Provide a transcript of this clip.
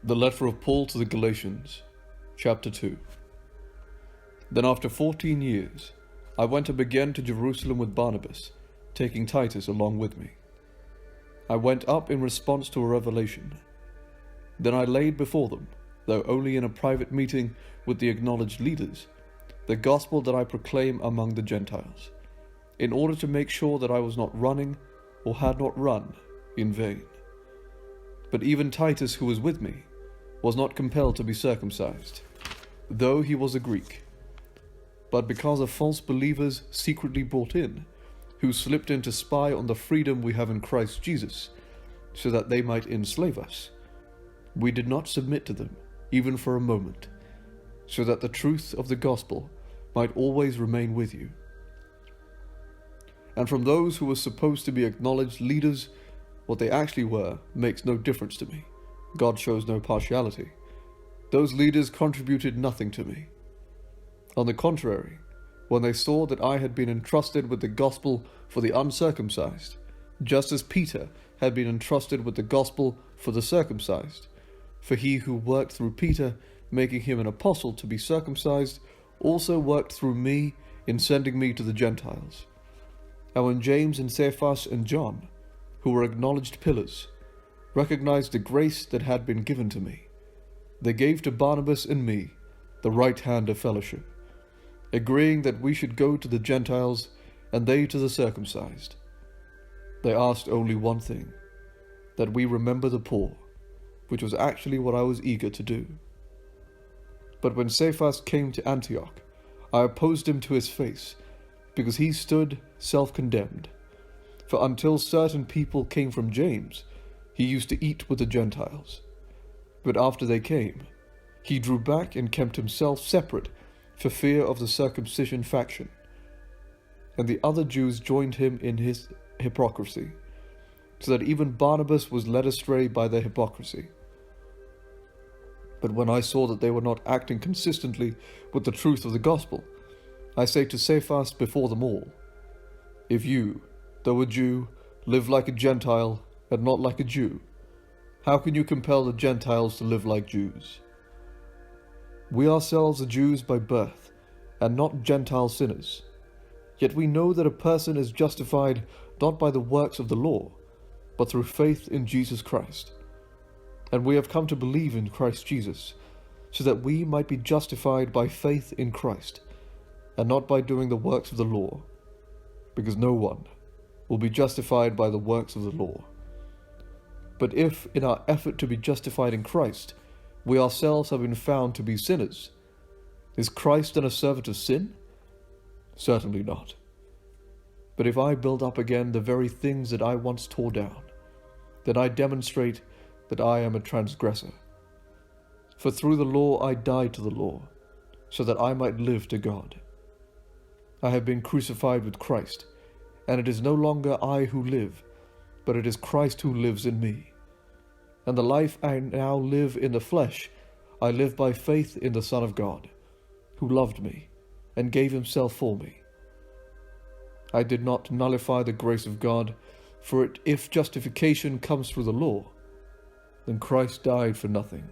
The letter of Paul to the Galatians, chapter 2. Then after 14 years, I went up again to Jerusalem with Barnabas, taking Titus along with me. I went up in response to a revelation. Then I laid before them, though only in a private meeting with the acknowledged leaders, the gospel that I proclaim among the Gentiles, in order to make sure that I was not running, or had not run, in vain. But even Titus, who was with me, was not compelled to be circumcised, though he was a Greek, but because of false believers secretly brought in, who slipped in to spy on the freedom we have in Christ Jesus, so that they might enslave us. We did not submit to them, even for a moment, so that the truth of the gospel might always remain with you. And from those who were supposed to be acknowledged leaders, what they actually were makes no difference to me. God shows no partiality. Those leaders contributed nothing to me. On the contrary, when they saw that I had been entrusted with the gospel for the uncircumcised, just as Peter had been entrusted with the gospel for the circumcised, for he who worked through Peter, making him an apostle to be circumcised, also worked through me in sending me to the Gentiles. And when James and Cephas and John, who were acknowledged pillars, recognized the grace that had been given to me, they gave to Barnabas and me the right hand of fellowship, agreeing that we should go to the Gentiles and they to the circumcised. They asked only one thing, that we remember the poor, which was actually what I was eager to do. But when Cephas came to Antioch, I opposed him to his face, because he stood self-condemned. For until certain people came from James, he used to eat with the Gentiles. But after they came, he drew back and kept himself separate for fear of the circumcision faction. And the other Jews joined him in his hypocrisy, so that even Barnabas was led astray by their hypocrisy. But when I saw that they were not acting consistently with the truth of the gospel, I say to Cephas before them all, if you, though a Jew, live like a Gentile and not like a Jew, how can you compel the Gentiles to live like Jews? We ourselves are Jews by birth, and not Gentile sinners. Yet we know that a person is justified not by the works of the law, but through faith in Jesus Christ. And we have come to believe in Christ Jesus, so that we might be justified by faith in Christ, and not by doing the works of the law, because no one will be justified by the works of the law. But if, in our effort to be justified in Christ, we ourselves have been found to be sinners, is Christ then a servant of sin? Certainly not. But if I build up again the very things that I once tore down, then I demonstrate that I am a transgressor. For through the law I died to the law, so that I might live to God. I have been crucified with Christ, and it is no longer I who live, but it is Christ who lives in me. And the life I now live in the flesh, I live by faith in the Son of God, who loved me and gave himself for me. I did not nullify the grace of God, for if justification comes through the law, then Christ died for nothing.